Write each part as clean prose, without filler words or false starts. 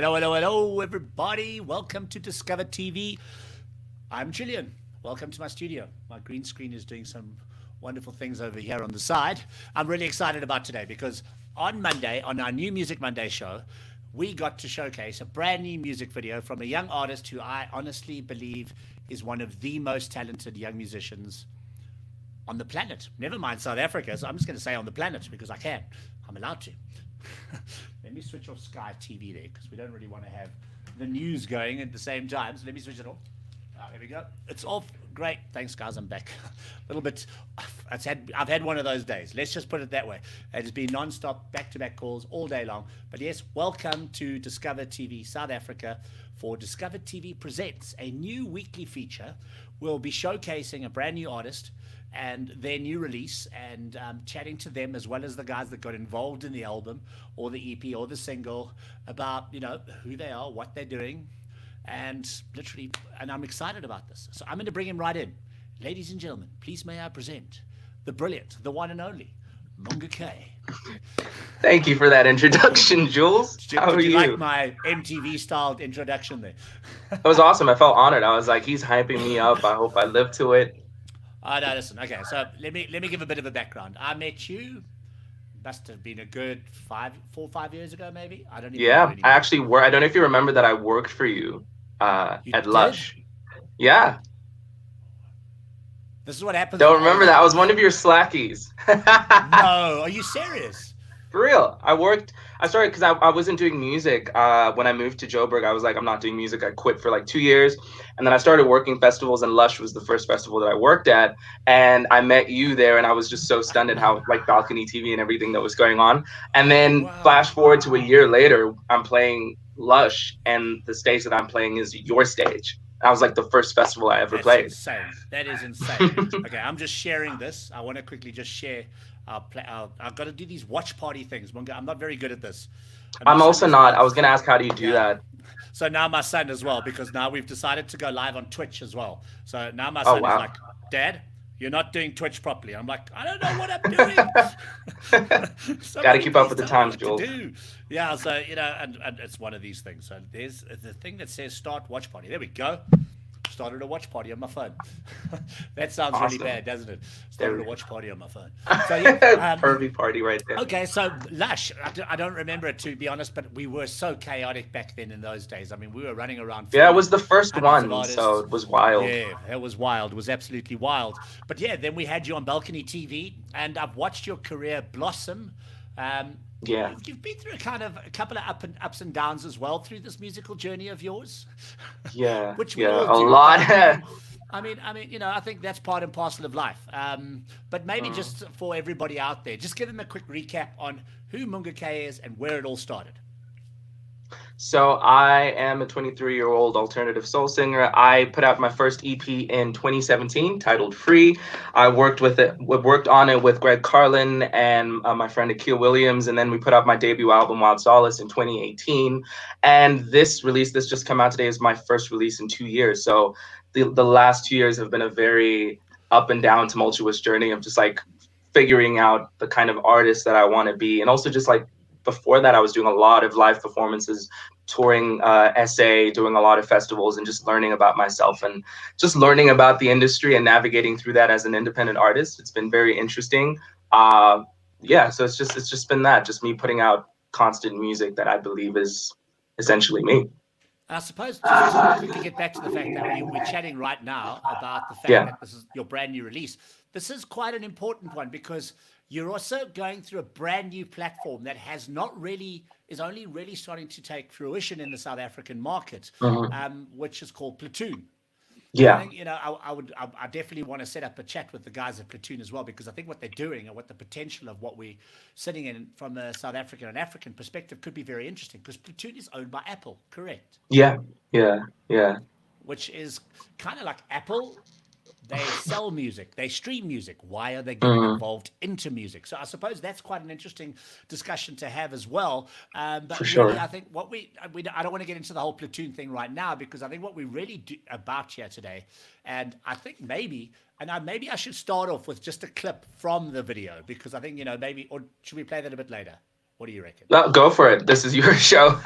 Hello, hello, hello, everybody. Welcome to Discover TV. I'm Julian. Welcome to my studio. My green screen is doing some wonderful things over here on the side. I'm really excited about today because on Monday, on our new Music Monday show, we got to showcase a brand new music video from a young artist who I honestly believe is one of the most talented young musicians on the planet. Never mind South Africa. So I'm just going to say on the planet because I can. I'm allowed to. Let me switch off Sky TV there because we don't really want to have the news going at the same time. So let me switch it off. There we go. It's off. Great. Thanks, guys. I'm back. A little bit. I've had one of those days. Let's just put it that way. It has been non-stop, back-to-back calls all day long. But yes, welcome to Discover TV South Africa for Discover TV Presents, a new weekly feature. We'll be showcasing a brand new artist and their new release and chatting to them as well as the guys that got involved in the album or the EP or the single about, you know, who they are, what they're doing, and literally, and I'm excited about this. So I'm going to bring him right in. Ladies and gentlemen, please may I present the brilliant, the one and only, Moonga K. Thank you for that introduction, Jules. How are you? Like my MTV-styled introduction there? That was awesome. I felt honored. I was like, he's hyping me up. I hope I live to it. Oh, no, listen. Okay, so let me give a bit of a background. I met you, must have been a good 4 or 5 years ago, maybe. I don't even know anymore. I actually work. I don't know if you remember that I worked for you, at Lush. Yeah. This is what happens. Don't remember that. I was one of your slackies. No, are you serious? For real. I started because I wasn't doing music. When I moved to Joburg, I was like, I'm not doing music. I quit for like 2 years. And then I started working festivals, and Lush was the first festival that I worked at. And I met you there, and I was just so stunned at how like balcony TV and everything that was going on. And then flash forward to a year later, I'm playing Lush, and the stage that I'm playing is your stage. That was like the first festival I ever played. Insane. That is insane. Okay, I'm just sharing this. I want to quickly just share. I've got to do these watch party things. I'm not very good at this. I'm also not. I was going to ask, how do you do that? So now my son as well, because now we've decided to go live on Twitch as well. So now my son is like, Dad, you're not doing Twitch properly. I'm like, I don't know what I'm doing. Got to keep up with the times, Jules. Yeah, so, you know, and it's one of these things. So there's the thing that says start watch party. There we go. Started a watch party on my phone. That sounds really bad, doesn't it? Started a watch party on my phone. So yeah, pervy party right there. Okay, so Lush, I don't remember it, to be honest, but we were so chaotic back then in those days. I mean, we were running around. Yeah, it was the first one, so it was wild. Yeah, it was wild. It was absolutely wild. But yeah, then we had you on balcony TV, and I've watched your career blossom. Yeah, you've been through a couple of ups and downs as well through this musical journey of yours. Yeah, which a lot. I mean, you know, I think that's part and parcel of life. But maybe just for everybody out there, just give them a quick recap on who Moonga K is and where it all started. So I am a 23-year-old alternative soul singer. I put out my first EP in 2017 titled Free. I worked on it with Greg Carlin and my friend Akil Williams. And then we put out my debut album, Wild Solace, in 2018. And this just come out today, is my first release in 2 years. So the last 2 years have been a very up and down, tumultuous journey of just like figuring out the kind of artist that I want to be. And also just like, before that, I was doing a lot of live performances, touring SA, doing a lot of festivals, and just learning about myself and just learning about the industry and navigating through that as an independent artist. It's been very interesting. Yeah, so it's just been that, just me putting out constant music that I believe is essentially me. I suppose to quickly get back to the fact that we're chatting right now about the fact that this is your brand new release. This is quite an important one because you're also going through a brand new platform that is only really starting to take fruition in the South African market, which is called Platoon. Yeah. I think, you know, I definitely want to set up a chat with the guys at Platoon as well, because I think what they're doing and what the potential of what we're sitting in from a South African and African perspective could be very interesting, because Platoon is owned by Apple, correct? Yeah. Which is kind of like Apple. They sell music, they stream music. Why are they getting involved into music? So I suppose that's quite an interesting discussion to have as well. But for sure. Really, I think I don't want to get into the whole Platoon thing right now, because I think what we really do about here today, and I think maybe I should start off with just a clip from the video, because I think, you know, or should we play that a bit later? What do you reckon? No, go for it. This is your show.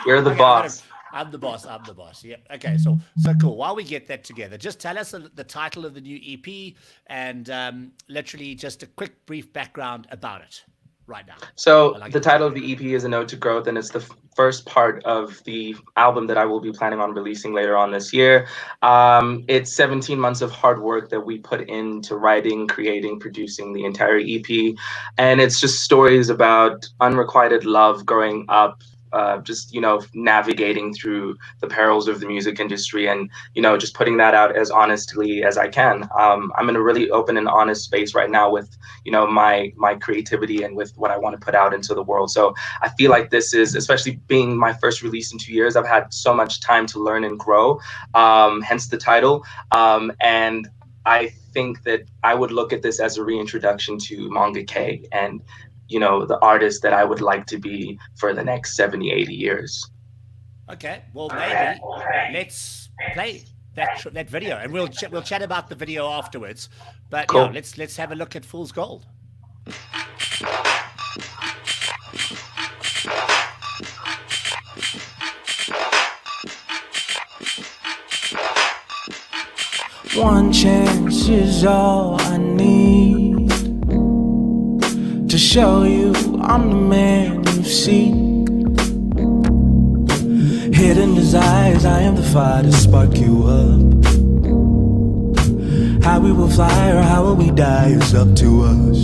You're the Okay, boss. I'm the boss. I'm the boss. Yeah. Okay. So cool. While we get that together, just tell us the title of the new EP and literally just a quick, brief background about it right now. I So like the it. title of the EP is A Note to Growth, and it's the first part of the album that I will be planning on releasing later on this year. It's 17 months of hard work that we put into writing, creating, producing the entire EP, and it's just stories about unrequited love growing up. Just navigating through the perils of the music industry, and just putting that out as honestly as I can. I'm in a really open and honest space right now with my creativity and with what I want to put out into the world. So I feel like this is, especially being my first release in 2 years, I've had so much time to learn and grow, hence the title. And I think that I would look at this as a reintroduction to Moonga K and the artist that I would like to be for the next 70, 80 years. Okay. Well, maybe let's play that video, and we'll chat about the video afterwards. But yeah, Cool. let's have a look at Fool's Gold. One chance is all I need to show you I'm the man you seek. Hidden desires, I am the fire to spark you up. How we will fly or how will we die is up to us.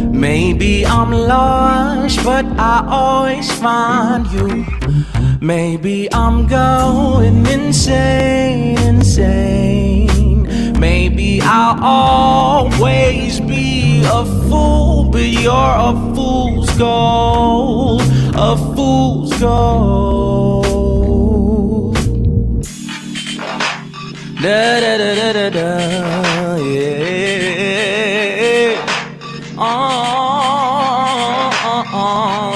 Maybe I'm lost, but I always find you. Maybe I'm going insane. Maybe I'll always be a fool, but you're a fool's gold, a fool's gold. Da da da da da da, yeah. Oh,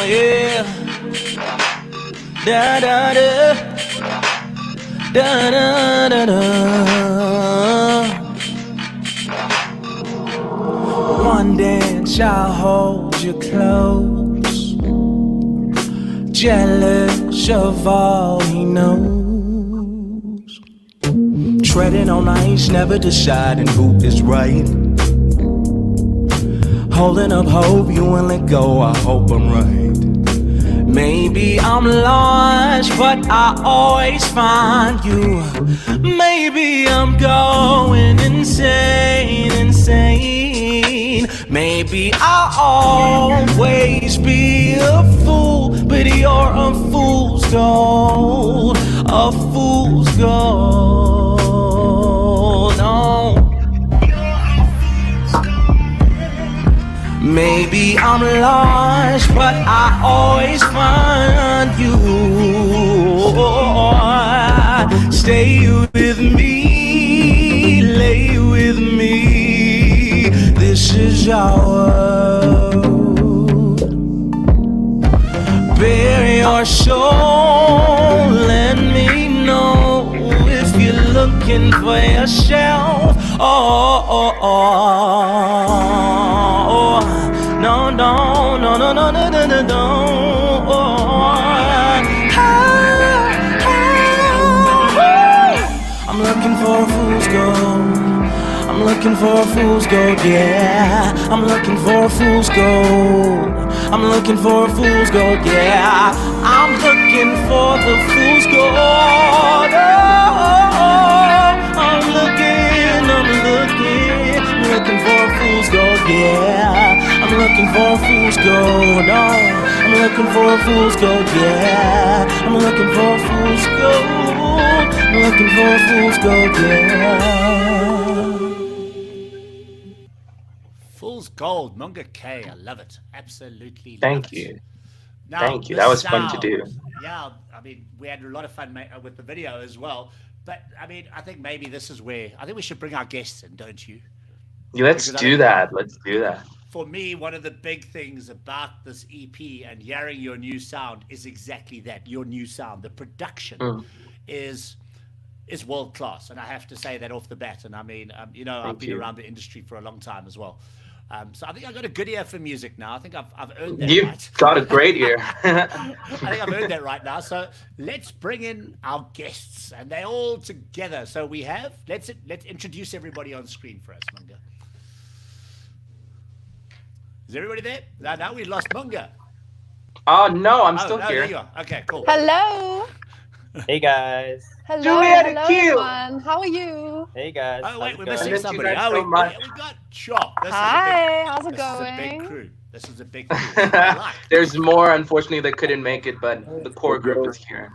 yeah. Da da da, da da da da. One dance I'll hold you close, jealous of all he knows. Treading on ice, never deciding who is right. Holding up hope, you won't let go, I hope I'm right. Maybe I'm lost, but I always find you. Maybe I'm going insane. Maybe I'll always be a fool, but you're a fool's gold, a fool's gold. No. Maybe I'm lost, but I always find you. Stay with me, lay with me. This is our world. Bare your soul, let me know if you're looking for yourself. No, no, no, no, no, no, no, no, no. I'm looking for a fool's gold. I'm looking for a fool's gold, yeah. I'm looking for a fool's gold. I'm looking for a fool's gold, yeah. I'm looking for the fool's gold. I'm looking for a fool's gold, yeah. I'm looking for a fool's gold, I'm looking for a fool's gold, yeah. I'm looking for a fool's gold. I'm looking for a fool's gold, yeah. Fool's Gold, Moonga K. I love it. Absolutely love Thank it. you. Now, Thank you. the That was fun to sound. do. Yeah, I mean, we had a lot of fun with the video as well. But I mean, I think maybe this is where I think we should bring our guests in, don't you? Let's Because I do think that. Let's do that. for me, one of the big things about this EP and hearing your new sound is exactly that, your new sound. The production Mm, is world class, and I have to say that off the bat. And I mean, I've thank been you. around the industry for a long time as well. So I think I got a good ear for music now. I think I've earned that You've right. got a great ear. I think I've earned that right now. So let's bring in our guests, and they're all together. So we have let's introduce everybody on screen for us, Moonga. Is everybody there? No, we lost Moonga. Oh no, I'm still no, here. There you are. Okay, cool. Hello. Hey guys. Hello. Juliet Hello, Akil. everyone. How are you? Hey guys. Oh wait, we're I missing miss you somebody. guys Oh, so much. we got Chop. Hi. How's it This is a big going? crew. This is a big crew. This is what I like. There's more, unfortunately, that couldn't make it, but the core group is here.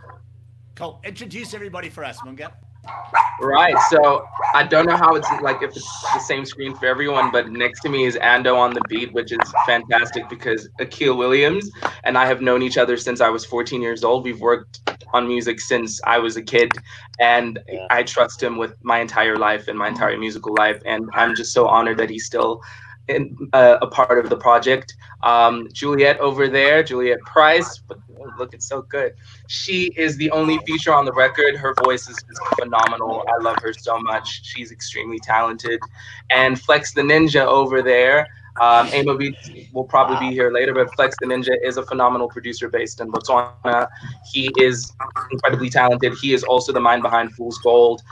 Cool. Introduce everybody for us, Moonga. Right, so I don't know how it's like if it's the same screen for everyone, but next to me is Ando on the beat, which is fantastic because Akil Williams and I have known each other since I was 14 years old. We've worked on music since I was a kid, and I trust him with my entire life and my entire musical life, and I'm just so honored that he's still a part of the project. Juliet over there, Juliet Price, looking so good. She is the only feature on the record. Her voice is just phenomenal. I love her so much. She's extremely talented. And Flex the Ninja over there. Amo Beats will probably be here later, but Flex the Ninja is a phenomenal producer based in Botswana. He is incredibly talented. He is also the mind behind Fool's Gold.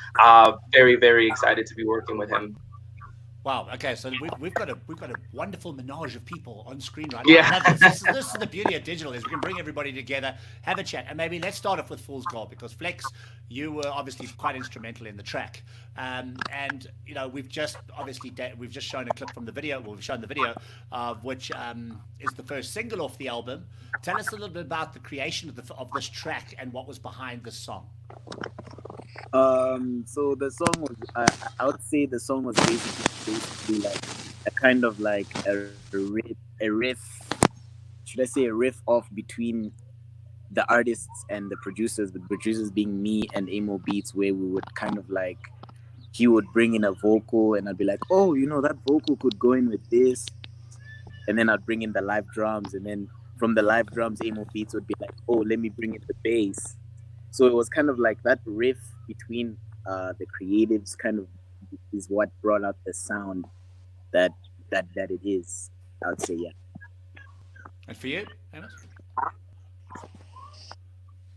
Very, very excited to be working with him. Wow. Okay, so we've got a wonderful menage of people on screen right Yeah. now. This is the beauty of digital, is we can bring everybody together, have a chat, and maybe let's start off with Fool's Gold, because Flex, you were obviously quite instrumental in the track, and you know we've just shown a clip from the video. Well, we've shown the video of which is the first single off the album. Tell us a little bit about the creation of this track and what was behind this song. So the song was, I would say the song was basically like a kind of like a riff, should I say a riff off between the artists and the producers, the producers being me and Amo Beats, where we would kind of like, he would bring in a vocal and I'd be like, oh, you know, that vocal could go in with this. And then I'd bring in the live drums, and then from the live drums, Amo Beats would be like, oh, let me bring in the bass. So it was kind of like that riff between the creatives kind of is what brought out the sound that it is, I would say, yeah. And for you, Amos?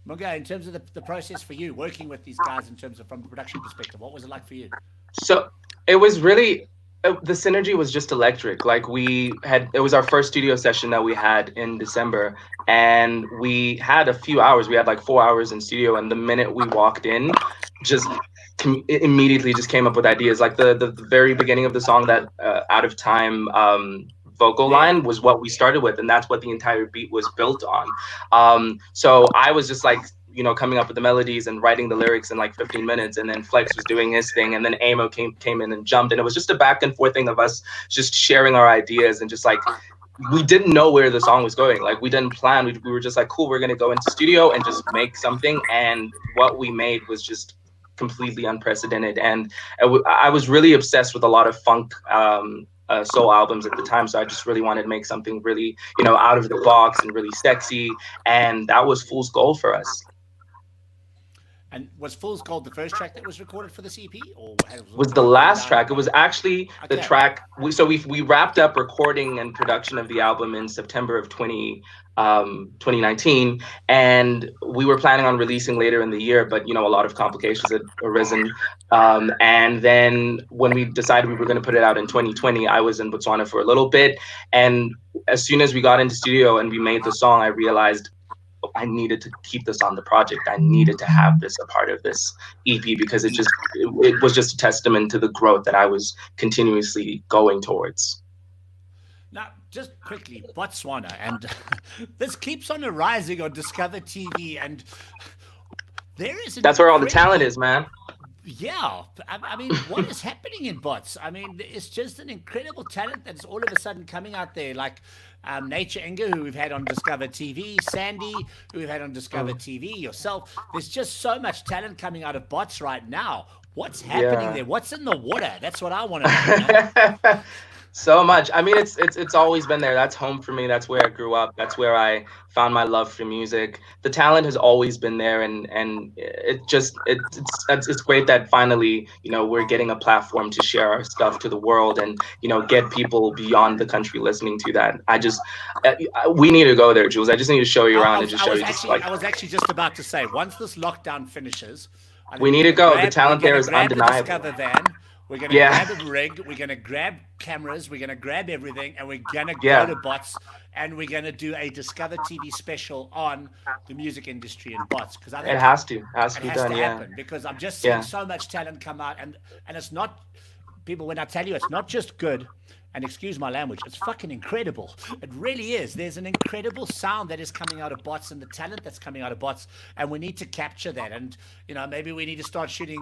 Moonga, in terms of the process for you, working with these guys in terms of from a production perspective, what was it like for you? So it was really, the synergy was just electric. Like it was our first studio session that we had in December, and we had a few hours. We had like 4 hours in studio, and the minute we walked in, just immediately just came up with ideas. Like the very beginning of the song, that Out of Time vocal line was what we started with, and that's what the entire beat was built on. So I was just like, you know, coming up with the melodies and writing the lyrics in like 15 minutes, and then Flex was doing his thing, and then Amo came in and jumped, and it was just a back and forth thing of us just sharing our ideas, and just like, we didn't know where the song was going. Like, we didn't plan. We were just like, cool, we're gonna go into studio and just make something, and what we made was just completely unprecedented. And I was really obsessed with a lot of funk soul albums at the time, so I just really wanted to make something really, you know, out of the box and really sexy, and that was Fool's Gold for us. And was Fool's Gold the first track that was recorded for this EP, or was the last track? It was actually the Okay. track. We wrapped up recording and production of the album in September of 2019, and we were planning on releasing later in the year, but you know, a lot of complications had arisen. And then when we decided we were going to put it out in 2020, I was in Botswana for a little bit, and as soon as we got into studio and we made the song, I realized I needed to keep this on the project. I needed to have this a part of this EP, because it was just a testament to the growth that I was continuously going towards. Now, just quickly, Botswana, and this keeps on arising on Discover TV, and there is That's where all the talent is, man. Yeah, I mean, what is happening in Bots? I mean, it's just an incredible talent that's all of a sudden coming out there, like Nature Inga, who we've had on Discover TV, Sandy, who we've had on Discover TV, yourself. There's just so much talent coming out of Bots right now. What's happening there? What's in the water? That's what I want to know. So much. I mean, it's always been there. That's home for me. That's where I grew up. That's where I found my love for music. The talent has always been there, and it's great that finally, we're getting a platform to share our stuff to the world, and get people beyond the country listening to that. We need to go there, Jules. I just need to show you around and just show you just like. I was actually just about to say, once this lockdown finishes, I think We need to go. The talent we're there gonna is grab the undeniable. Discover van. We're going to Yeah. grab a rig. We're going to grab cameras. We're going to grab everything, and we're going to Yeah. go to bots, and we're going to do a Discover TV special on the music industry and bots, because I think It has to be it has done. to Yeah. happen, because I'm just seeing Yeah. so much talent come out, and it's not, people, when I tell you it's not just good, and excuse my language, it's fucking incredible. It really is. There's an incredible sound that is coming out of bots, and the talent that's coming out of bots, and we need to capture that. And maybe we need to start shooting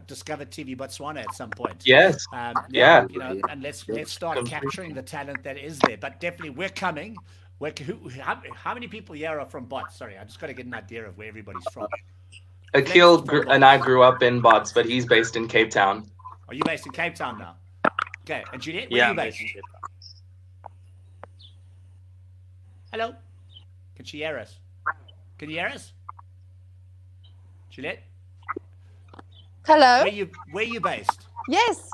Discover TV Botswana at some point. Yes. Yeah. And let's start capturing the talent that is there. But definitely, we're coming. How many people here are from bots? Sorry, I just got to get an idea of where everybody's from. Akil and I grew up in bots, but he's based in Cape Town. Are you based in Cape Town now? Okay, and Juliet, where Yeah, are you I'm based? based in Cape Town. Hello, can she hear us? Can you hear us, Juliet? Hello. Where you based? Yes.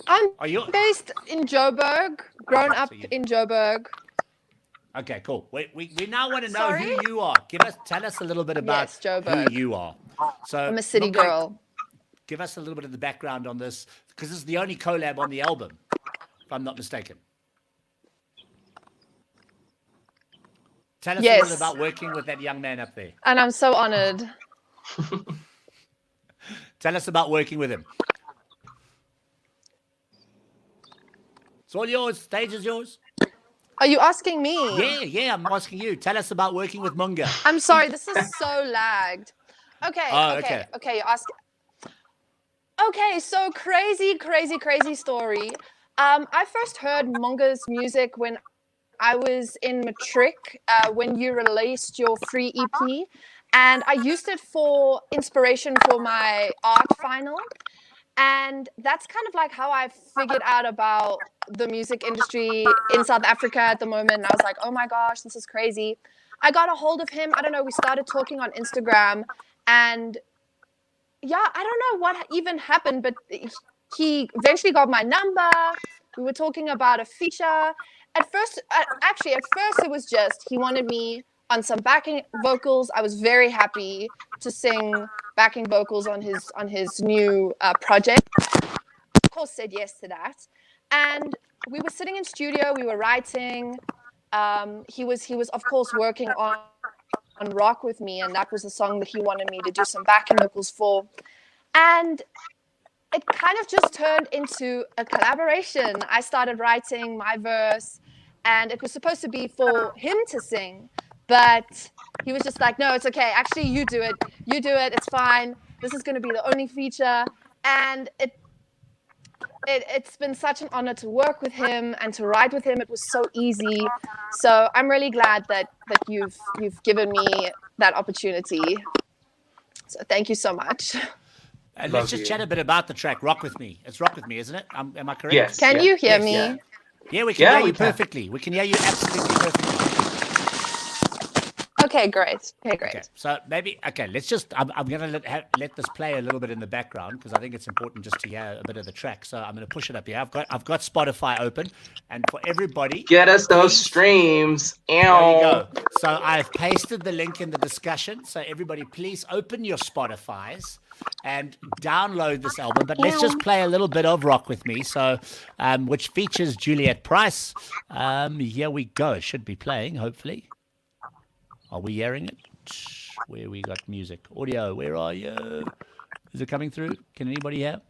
I'm Are you based in Joburg, grown up So you- in Joburg. okay? Cool. We now want to know Sorry? who you are. Tell us a little bit about Yes, Joburg. who you are. So I'm a city Moonga, girl. give us a little bit of the background on this, because this is the only collab on the album, if I'm not mistaken. Tell us a Yes. little about working with that young man up there. And I'm so honored. Tell us about working with him. It's all yours. Stage is yours. Are you asking me? Yeah, I'm asking you. Tell us about working with Moonga. I'm sorry, this is so lagged. Okay, Oh, okay, you're asking. Okay, so crazy story. I first heard Moonga's music when I was in matric, when you released your free EP, and I used it for inspiration for my art final. And that's kind of like how I figured out about the music industry in South Africa at the moment. And I was like, oh my gosh, this is crazy. I got a hold of him. I don't know. We started talking on Instagram, and yeah, I don't know what even happened, but he eventually got my number. We were talking about a feature. At first it was just he wanted me on some backing vocals. I was very happy to sing backing vocals on his new project. Of course, said yes to that. And we were sitting in studio. We were writing. He was of course working on Rock with me, and that was the song that he wanted me to do some backing vocals for. And it kind of just turned into a collaboration. I started writing my verse, and it was supposed to be for him to sing, but he was just like, no, it's okay. Actually, you do it. It's fine. This is going to be the only feature. And it's been such an honor to work with him and to write with him. It was so easy. So I'm really glad that you've given me that opportunity. So thank you so much. And Love let's just you. chat a bit about the track Rock With Me. It's Rock With Me, isn't it? Am I correct? Yes. Can yeah. you hear Yes, me? yeah. Yeah, we can Yeah, hear we you can. perfectly. We can hear you absolutely perfectly. Okay, great. Okay, so maybe, let's just, I'm going to let this play a little bit in the background, because I think it's important just to hear a bit of the track. So I'm going to push it up here. I've got Spotify open, and for everybody, Get us those please- streams. There you Ow. go. So I've pasted the link in the discussion. So everybody, please open your Spotifys and download this album. But let's just play a little bit of Rock With Me. So, which features Juliet Price. Here we go. It should be playing, hopefully. Are we hearing it? Where we got music? Audio, where are you? Is it coming through? Can anybody hear?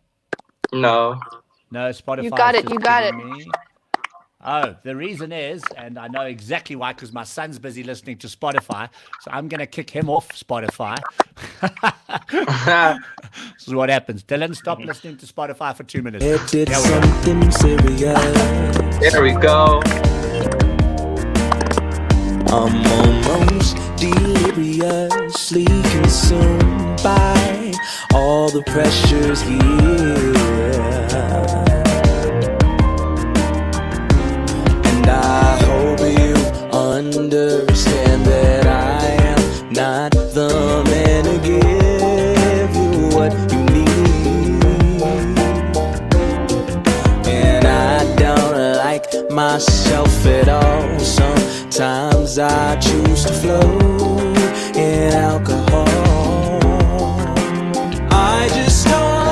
No. No, Spotify. You got is it, just you got giving me- Oh, the reason is, and I know exactly why, because my son's busy listening to Spotify, so I'm going to kick him off Spotify. This is what happens. Dylan, stop listening to Spotify for 2 minutes. It did Here we go. something serious. There we go. I'm almost deliriously consumed by all the pressures here. understand that I am not the man to give you what you need. And I don't like myself at all. Sometimes I choose to float in alcohol. I just don't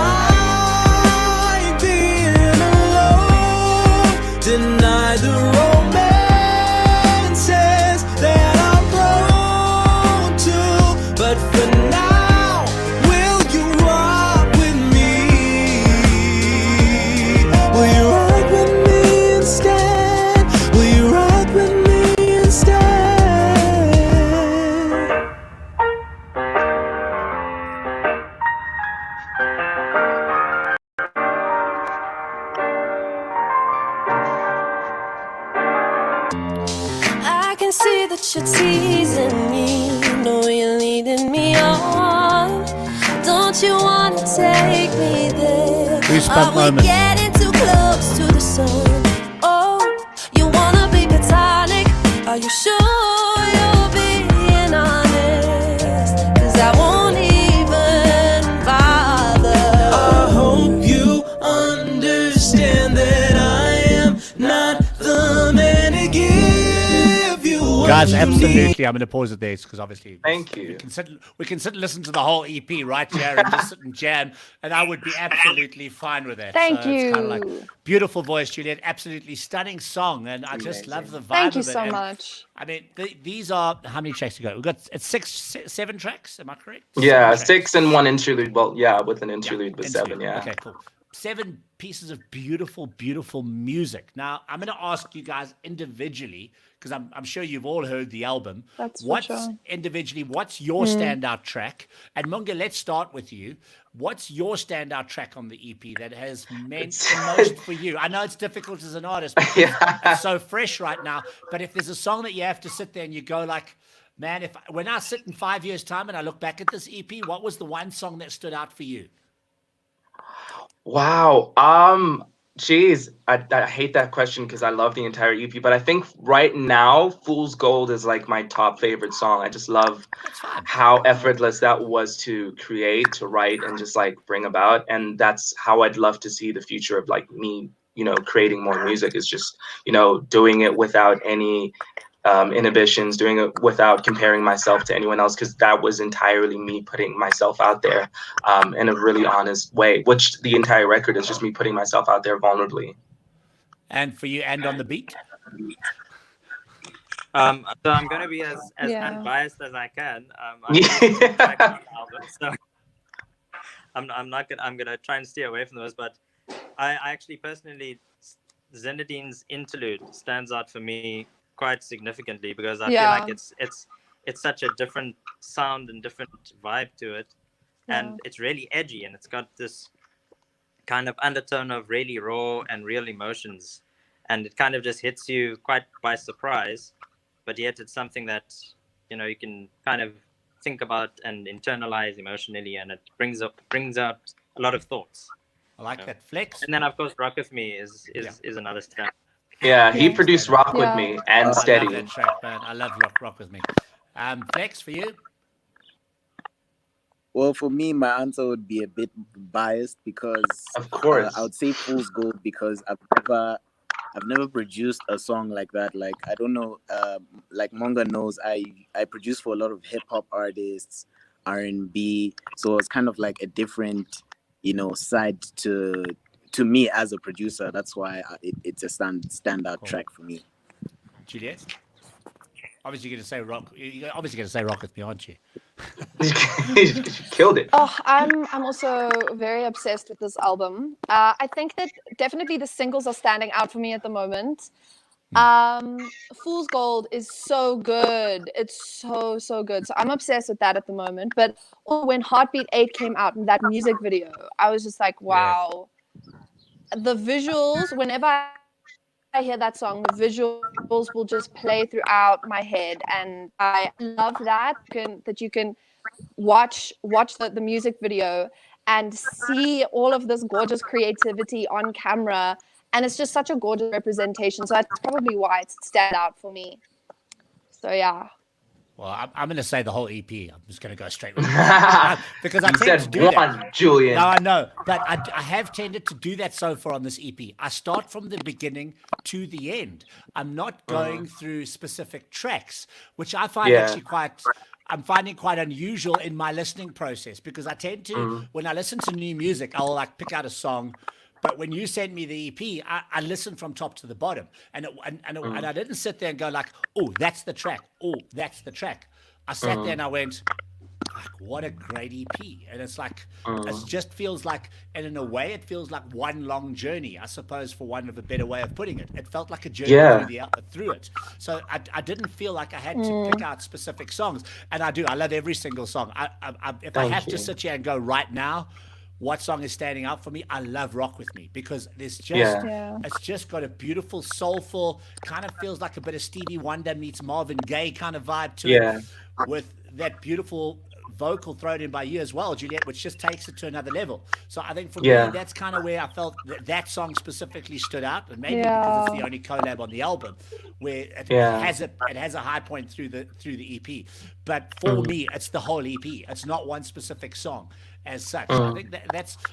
like being alone. Deny the romances that I'm prone to. But for now, will you rock with me? Will you rock with me instead? Will you rock with me instead? I can see that you're teasing me. Know you're leading me on. Don't you wanna take me there? Goosebump Are we moment. getting too close to the sun? Oh, you wanna be platonic? Are you sure you're being honest? 'Cause I won't even bother. I hope you understand that I am not the man to give you what Guys, you need. absolutely. I'm going to pause it there because obviously Thank you. we can sit and listen to the whole EP right here and just sit and jam, and I would be absolutely fine with that. Thank so It's kind of like you. beautiful voice, Juliet. Absolutely stunning song, and I just love the vibe Thank you of it. so And, much. I mean, these are how many tracks to go? We've got it's seven tracks. Am I correct? Yeah, Seven tracks. 6 and 1 interlude. Well, yeah, with an interlude with Interlude. 7. Yeah. Okay, cool. 7 pieces of beautiful, beautiful music. Now, I'm going to ask you guys individually, because I'm sure you've all heard the album. That's for what's sure. individually, what's your standout track? And Moonga, let's start with you. What's your standout track on the EP that has meant the most for you? I know it's difficult as an artist because Yeah. it's so fresh right now, but if there's a song that you have to sit there and you go like, man, when I sit in 5 years' time and I look back at this EP, what was the one song that stood out for you? Wow. Geez, I hate that question because I love the entire EP, but I think right now, Fool's Gold is like my top favorite song. I just love That's fine. how effortless that was to create, to write, and just like bring about. And that's how I'd love to see the future of like me, creating more music is just, doing it without any inhibitions, doing it without comparing myself to anyone else, because that was entirely me putting myself out there in a really honest way, which the entire record is just me putting myself out there vulnerably. And for you, and on the beat? So I'm gonna be as Yeah. unbiased as I can. I'm album, so I'm gonna try and steer away from those. But I actually personally, Zinedine's interlude stands out for me quite significantly because I feel like it's such a different sound and different vibe to it, and it's really edgy, and it's got this kind of undertone of really raw and real emotions, and it kind of just hits you quite by surprise, but yet it's something that you can kind of think about and internalize emotionally, and it brings out a lot of thoughts. I like that. Flex? And then of course Rock With Me is another stand. Yeah, he produced Rock With Yeah. Me and I love Steady. that track, man. I love Rock With Me. Flex, for you? Well, for me, my answer would be a bit biased because Of course. I would say Fool's Gold because I've never produced a song like that. Like, I don't know, like Moonga knows, I produce for a lot of hip hop artists, R&B, so it's kind of like a different, side to me as a producer. That's why it's a standout Cool. track for me. Juliet? Obviously you're going to say Rock With Me, aren't you? You killed it. Oh, I'm also very obsessed with this album. I think that definitely the singles are standing out for me at the moment. Fool's Gold is so good. It's so good. So I'm obsessed with that at the moment. But when Heartbeat 8 came out and that music video, I was just like, wow. The visuals, whenever I hear that song, the visuals will just play throughout my head, and I love that you can watch the music video and see all of this gorgeous creativity on camera, and it's just such a gorgeous representation. So that's probably why it's stand out for me. So yeah. Well, I'm going to say the whole EP. I'm just going to go straight with it. Because I You tend to said do one, that. Julian. No, I know, but I have tended to do that so far on this EP. I start from the beginning to the end. I'm not going through specific tracks, which I find actually I'm finding quite unusual in my listening process, because I tend to, when I listen to new music, I'll like pick out a song. But when you sent me the EP, I listened from top to the bottom, and I didn't sit there and go like, "Oh, that's the track. Oh, that's the track." I sat there and I went, like, "What a great EP!" And it's like, it just feels like, and in a way, it feels like one long journey, I suppose, for want of a better way of putting it. It felt like a journey through it. So I didn't feel like I had to pick out specific songs, and I do. I love every single song. If I have to sit here and go right now, what song is standing out for me? I love Rock With Me, because there's just it's just got a beautiful, soulful, kind of feels like a bit of Stevie Wonder meets Marvin Gaye kind of vibe to it, with that beautiful vocal thrown in by you as well, Juliet, which just takes it to another level. So I think for me, that's kind of where I felt that song specifically stood out, and maybe because it's the only collab on the album where it has a high point through the EP. But for me, it's the whole EP. It's not one specific song as such. So I think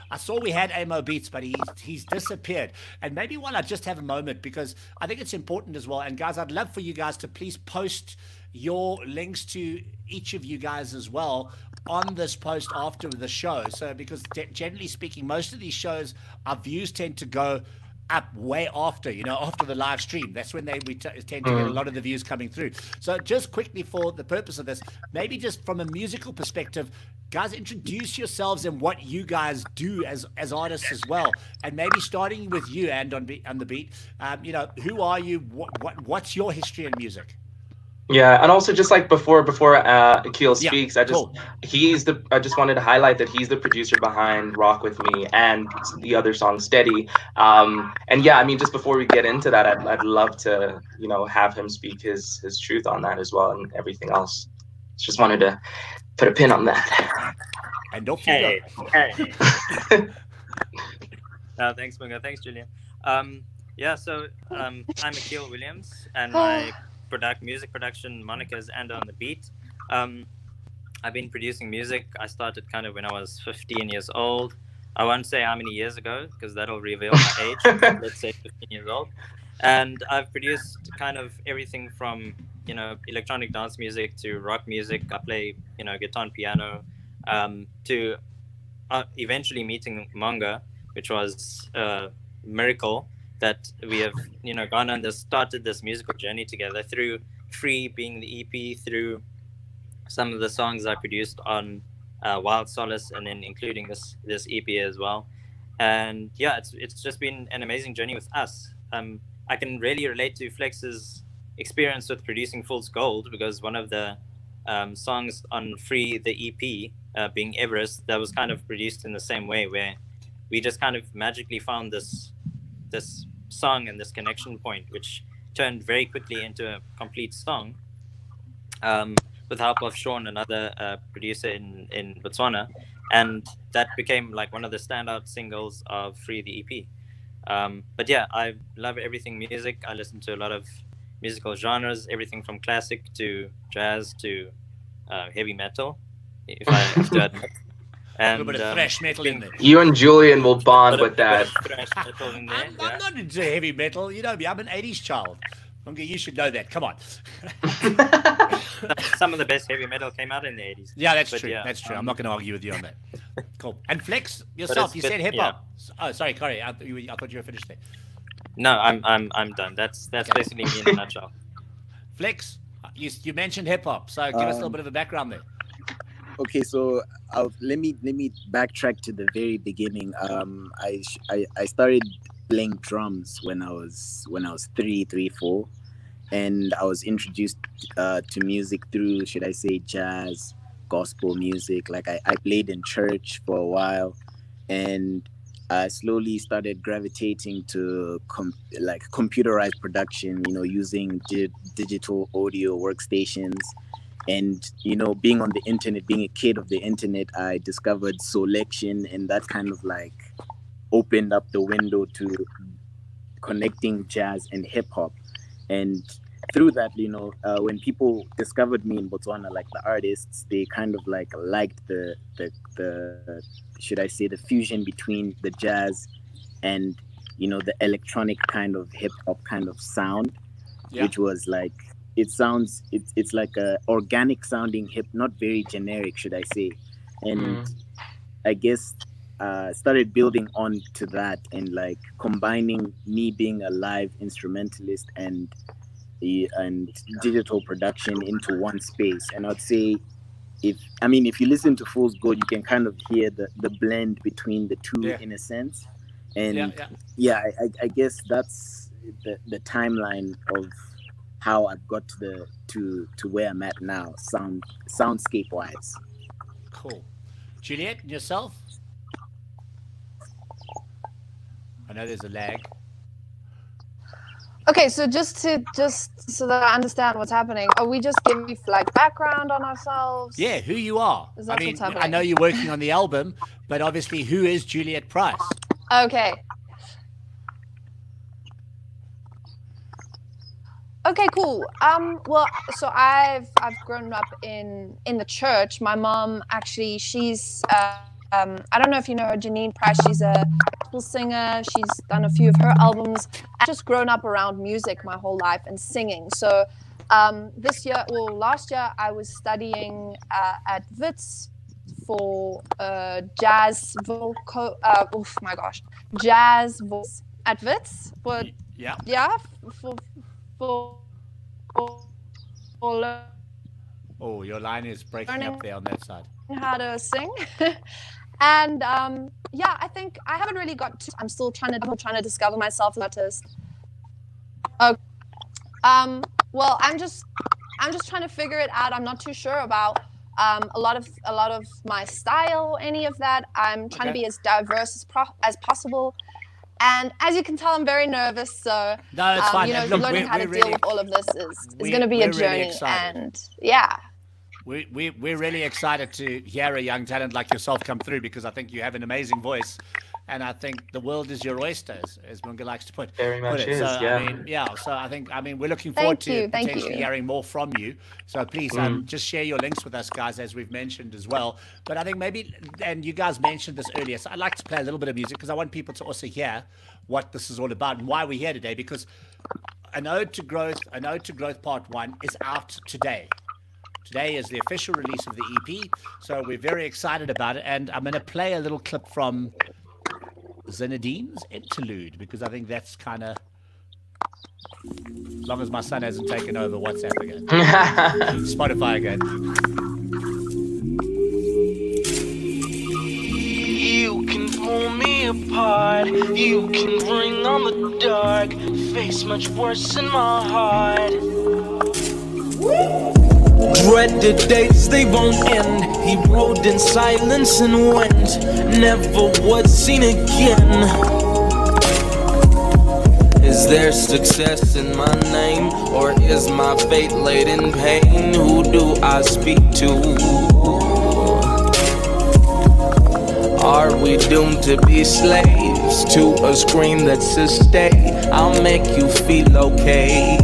I saw we had Amo Beats, but he's disappeared. And maybe while I just have a moment, because I think it's important as well. And guys, I'd love for you guys to please post your links to each of you guys as well on this post after the show. So because generally speaking, most of these shows, our views tend to go up way after the live stream. That's when we tend to get a lot of the views coming through. So just quickly, for the purpose of this, maybe just from a musical perspective, guys, introduce yourselves and what you guys do as artists as well, and maybe starting with you, and on the beat, who are you? What's your history in music? Yeah, and also just like before Akil speaks, I just wanted to highlight that he's the producer behind Rock With Me and the other song Steady. And yeah, I mean, just before we get into that, I'd love to have him speak his truth on that as well, and everything else. Just wanted to put a pin on that. And off you go. Hey. Thanks, Moonga. Thanks, Julian. So I'm Akil Williams, and my music production monikers and on the beat. I've been producing music. I started kind of when I was 15 years old. I won't say how many years ago, because that'll reveal my age. Let's say 15 years old. And I've produced kind of everything from electronic dance music to rock music. I play guitar and piano, to eventually meeting Moonga, which was a miracle that we have gone on started this musical journey together, through Free being the EP, through some of the songs I produced on Wild Solace, and then including this EP as well. And yeah, it's just been an amazing journey with us. I can really relate to Flex's experience with producing Fool's Gold, because one of the songs on Free, the EP, being Everest, that was kind of produced in the same way, where we just kind of magically found this song and this connection point, which turned very quickly into a complete song, with help of Sean, another producer in Botswana, and that became like one of the standout singles of Free, the EP. But yeah, I love everything music. I listen to a lot of musical genres, everything from classic to jazz to heavy metal, if I have to admit. And, a little bit of thrash metal in there. You and Julian will bond with that. I'm not into heavy metal. You know me, I'm an 80s child. You should know that. Come on. Some of the best heavy metal came out in the 80s. Yeah, that's true. Yeah, that's true. I'm not going to argue with you on that. Cool. And Flex, yourself, you said hip hop. Yeah. Oh, sorry, Corey. I thought you were finished there. No, I'm done. That's okay. Basically me in a nutshell. Flex, you mentioned hip hop, so give us a little bit of a background there. Okay, so let me backtrack to the very beginning. I started playing drums when I was 3, 4, and I was introduced to music through, should I say, jazz, gospel music. Like I played in church for a while, and I slowly started gravitating to computerized production. Using digital audio workstations. And, being on the internet, being a kid of the internet, I discovered selection, and that kind of opened up the window to connecting jazz and hip hop. And through that, when people discovered me in Botswana, like the artists, they kind of like liked the should I say, the fusion between the jazz and the electronic kind of hip hop kind of sound, which was like, it's like a organic sounding hip, not very generic, should I say. And I guess started building on to that, and like combining me being a live instrumentalist and digital production into one space. And I'd say, if you listen to Fool's Gold, you can kind of hear the blend between the two in a sense. And I guess that's the timeline of how I got to where I'm at now, soundscape wise. Cool. Juliet, yourself? I know there's a lag. Okay, so just so that I understand what's happening, are we just giving like background on ourselves? Yeah, who you are. Is that what's happening? I know you're working on the album, but obviously, who is Juliet Price? Okay. Okay, cool. Well, so I've grown up in the church. My mom, actually, she's I don't know if you know her, Janine Price. She's a gospel singer. She's done a few of her albums. I've just grown up around music my whole life and singing. So last year I was studying at Wits for jazz vocal. Jazz voice at Wits. For Oh, your line is breaking up there on that side. How to sing. And I think I haven't really got to, I'm still trying to discover myself as an artist. Okay. Well, I'm just trying to figure it out. I'm not too sure about a lot of my style, any of that. I'm trying to be as diverse as possible. And as you can tell, I'm very nervous. So no, it's fine. Look, learning how to deal with all of this is going to be a journey. Really, and yeah. We're really excited to hear a young talent like yourself come through, because I think you have an amazing voice, and I think the world is your oyster, as Moonga likes to put. Very much it. is, so, yeah. So I think we're looking forward to potentially hearing more from you. So please just share your links with us, guys, as we've mentioned as well. But I think maybe, and you guys mentioned this earlier, so I'd like to play a little bit of music because I want people to also hear what this is all about and why we're here today, because An Ode to Growth Part 1 is out today. Today is the official release of the EP, so we're very excited about it. And I'm going to play a little clip from Zinedine's interlude, because I think that's kind of, as long as my son hasn't taken over WhatsApp again, Spotify again. You can pull me apart, you can bring on the dark, face much worse in my heart. Dreaded days, they won't end. He rode in silence and went, never was seen again. Is there success in my name, or is my fate laid in pain? Who do I speak to? Are we doomed to be slaves to a screen that says stay? I'll make you feel okay.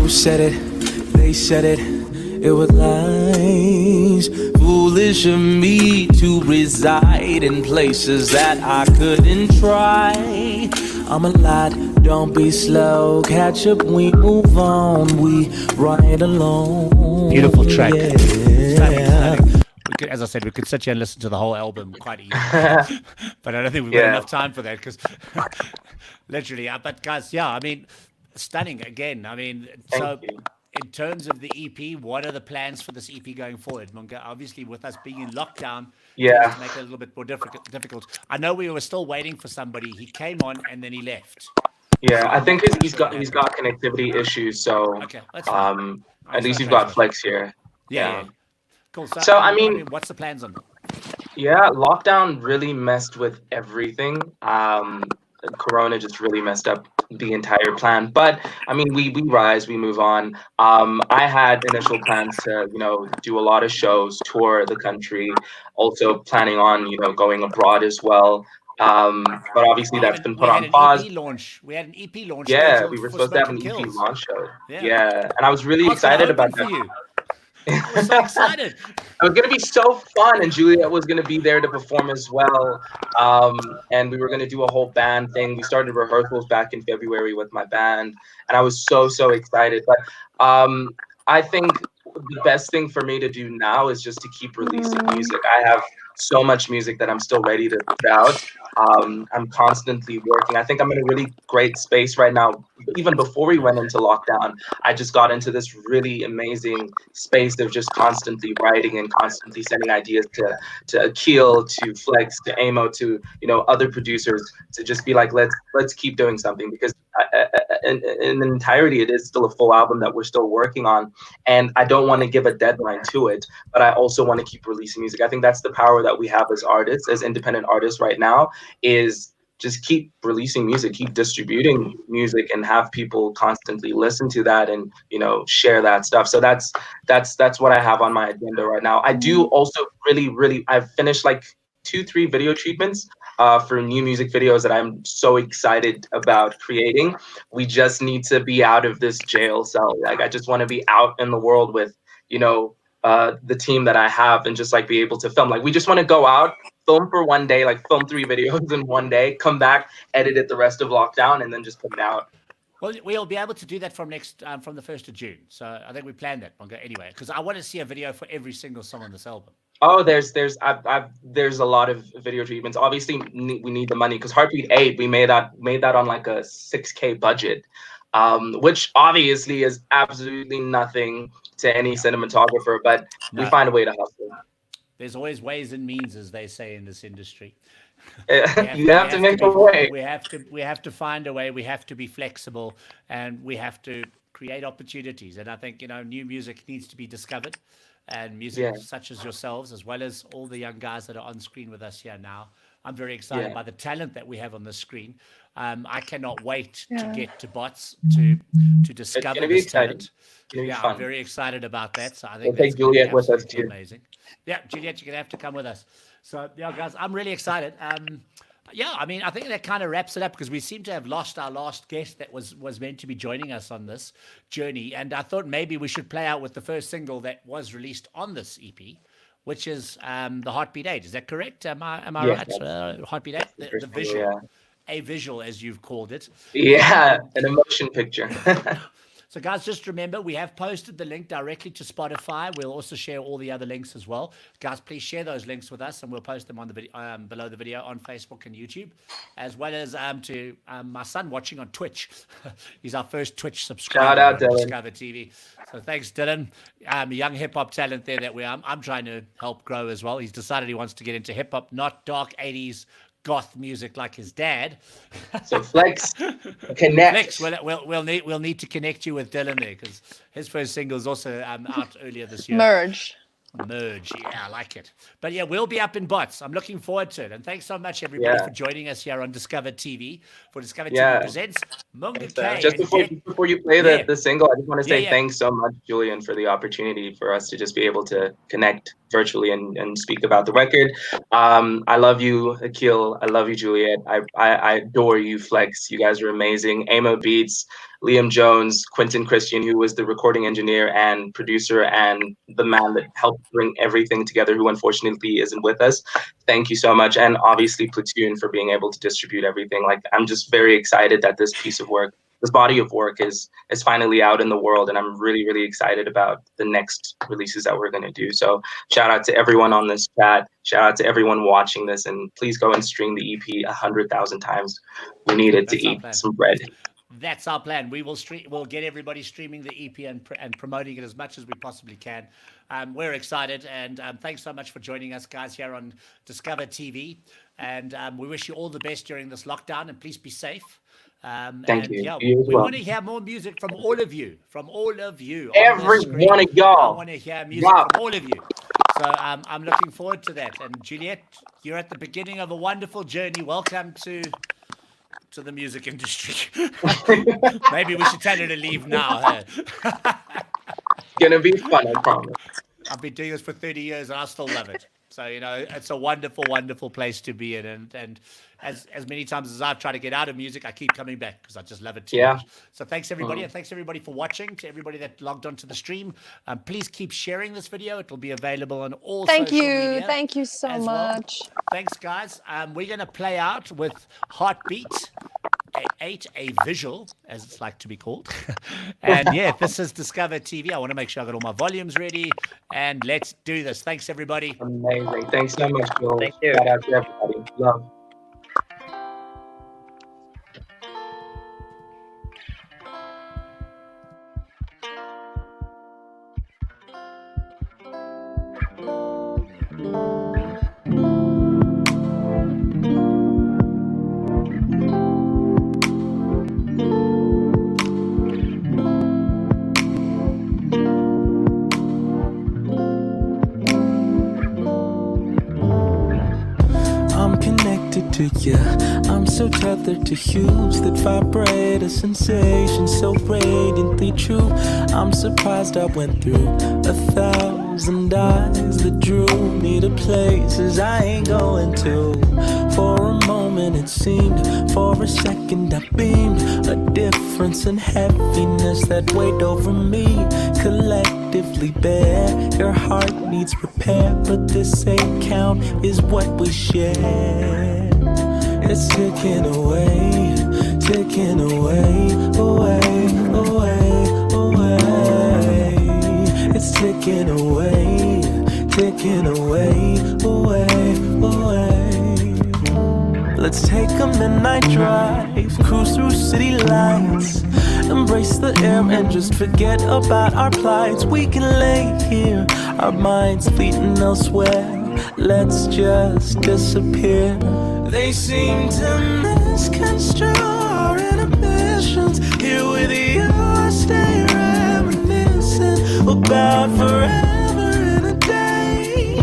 Said it, they said it was lies. Foolish of me to reside in places that I couldn't try. I'm a lot, don't be slow. Catch up, we move on, we ride along. Beautiful track. Yeah. We could, as I said, we could sit here and listen to the whole album quite easily. But I don't think we've got enough time for that, because literally, but guys, stunning again. So in terms of the EP, what are the plans for this EP going forward, Moonga? Obviously, with us being in lockdown, to make it a little bit more difficult. I know we were still waiting for somebody. He came on and then he left. Yeah, I think he's got connectivity issues. So okay, that's fine. At least you've got Flex here. Yeah. Cool. So what's the plans on that? Yeah, lockdown really messed with everything. Corona just really messed up the entire plan. But I mean, we rise, we move on. I had initial plans to, do a lot of shows, tour the country, also planning on, going abroad as well. But obviously that's been We put had on an pause. EP launch. We had an EP launch Yeah, we scheduled were for supposed to have an Smoking EP Kills. launch show. Yeah. Yeah, and I was really I was going to excited about open for that. you. I was so excited. It was going to be so fun, and Juliet was going to be there to perform as well. And we were going to do a whole band thing. We started rehearsals back in February with my band, and I was so excited. But I think the best thing for me to do now is just to keep releasing music. I have so much music that I'm still ready to put out. I'm constantly working. I think I'm in a really great space right now. Even before we went into lockdown, I just got into this really amazing space of just constantly writing and constantly sending ideas to Akil, to Flex, to Amo, to other producers, to just be like, let's keep doing something, because in entirety it is still a full album that we're still working on, and I don't want to give a deadline to it, but I also want to keep releasing music. I think that's the power that we have as artists, as independent artists right now, is just keep releasing music, keep distributing music, and have people constantly listen to that and share that stuff. So that's what I have on my agenda right now. I do also really I've finished like 2-3 video treatments for new music videos that I'm so excited about creating. We just need to be out of this jail cell. Like, I just want to be out in the world with the team that I have, and just like be able to film. Like, we just want to go out, film for one day, like film 3 videos in one day, come back, edit it the rest of lockdown, and then just put it out. Well, we'll be able to do that from the 1st of June. So I think we planned that, Moonga, anyway, because I want to see a video for every single song on this album. Oh, there's a lot of video treatments. Obviously, we need the money, because Heartbeat 8, we made that on like a 6K budget, which obviously is absolutely nothing to any cinematographer, but we find a way to hustle. There's always ways and means, as they say in this industry. You have to make a way. We have to find a way. We have to be flexible, and we have to create opportunities. And I think new music needs to be discovered, and music such as yourselves, as well as all the young guys that are on screen with us here now. I'm very excited by the talent that we have on the screen. I cannot wait to get to Bots to discover this talent. Yeah, I'm very excited about that. So I think we'll take Juliet with us too. Amazing. Yeah, Juliet, you're gonna have to come with us. So yeah, guys, I'm really excited. Yeah, I mean, I think that kind of wraps it up, because we seem to have lost our last guest that was meant to be joining us on this journey. And I thought maybe we should play out with the first single that was released on this EP, which is the Heartbeat 8. Is that correct? Am I right? Heartbeat 8, the visual, a visual, as you've called it. Yeah, an emotion picture. So guys, just remember, we have posted the link directly to Spotify. We'll also share all the other links as well. Guys, please share those links with us, and we'll post them on the video, below the video on Facebook and YouTube, as well as to my son watching on Twitch. He's our first Twitch subscriber. Shout out, Dylan. Discover TV. So thanks, Dylan. A young hip hop talent there that I'm trying to help grow as well. He's decided he wants to get into hip hop, not dark 80s goth music like his dad. So Flex, connect. Flex, we'll need to connect you with Dylan there, because his first single is also out earlier this year. Merge, yeah, I like it. But yeah, we'll be up in Bots. I'm looking forward to it. And thanks so much, everybody, for joining us here on Discover TV for Discover TV Presents Moonga K. Just before you play the single, I just want to say thanks so much, Julian, for the opportunity for us to just be able to connect virtually and speak about the record. I love you, Akil. I love you, Juliet. I adore you, Flex. You guys are amazing. Amo Beats, Liam Jones, Quentin Christian, who was the recording engineer and producer and the man that helped bring everything together, who unfortunately isn't with us. Thank you so much. And obviously Platoon for being able to distribute everything. Like, I'm just very excited that this piece of work, this body of work is finally out in the world, and I'm really excited about the next releases that we're going to do. So shout out to everyone on this chat, shout out to everyone watching this, and please go and stream the EP 100,000 times. We need it to eat some bread. That's our plan. We'll get everybody streaming the EP and promoting it as much as we possibly can. We're excited, and thanks so much for joining us, guys, here on Discover TV. And we wish you all the best during this lockdown, and please be safe. Thank you. Yeah, You as we well. want to hear more music from all of you. Every one of y'all. I want to hear music from all of you. So I'm looking forward to that. And Juliet, you're at the beginning of a wonderful journey. Welcome to the music industry. Maybe we should tell her to leave now. Hey? It's gonna be fun, I promise. I've been doing this for 30 years and I still love it. So, you know, it's a wonderful, wonderful place to be in. And as many times as I've tried to get out of music, I keep coming back because I just love it too much. So thanks, everybody. And thanks, everybody, for watching. To everybody that logged onto the stream, please keep sharing this video. It will be available on all social media. Thank you so much. Well. Thanks, guys. We're going to play out with Heartbeat. A visual, as it's like to be called. And yeah, this is Discover TV. I want to make sure I got all my volumes ready, and let's do this. Thanks, everybody. Amazing. Thanks so much, Joel. Thank you. Shout out to everybody. Love. To you, I'm so tethered to hues that vibrate a sensation so radiantly true. I'm surprised I went through 1,000 eyes that drew me to places I ain't going to. For a moment it seemed, for a second I beamed, a difference in heaviness that weighed over me. Collectively bare, your heart needs repair, but this ain't count is what we share. It's ticking away, away, away, away. It's ticking away, away, away. Let's take a midnight drive, cruise through city lights, embrace the air and just forget about our plights. We can lay here, our minds fleeting elsewhere. Let's just disappear. They seem to misconstrue our inhibitions. Here with you I stay reminiscing about forever in a day,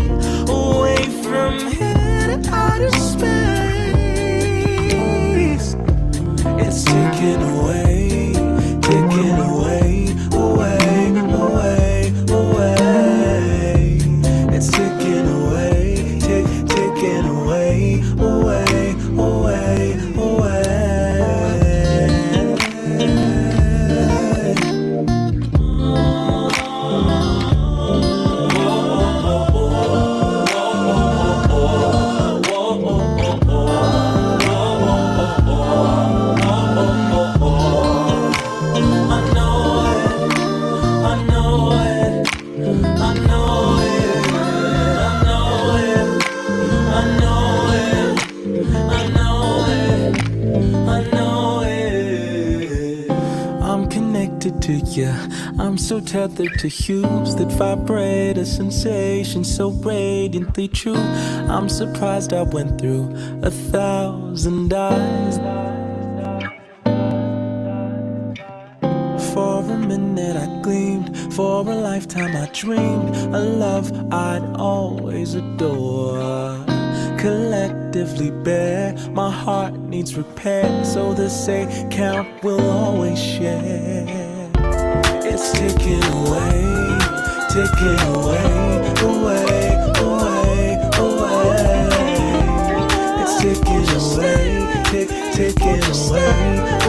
away from here to outer space. It's ticking away, away, away, away. It's ticking away, ticking away, away, away, away. To you, I'm so tethered to hues that vibrate a sensation so radiantly true. I'm surprised I went through 1,000 eyes. For a minute I gleamed, for a lifetime I dreamed a love I'd always adore. Collectively bare, my heart needs repair, so the same count will always share. It's ticking away, away, away, away. It's ticking away, ticking away.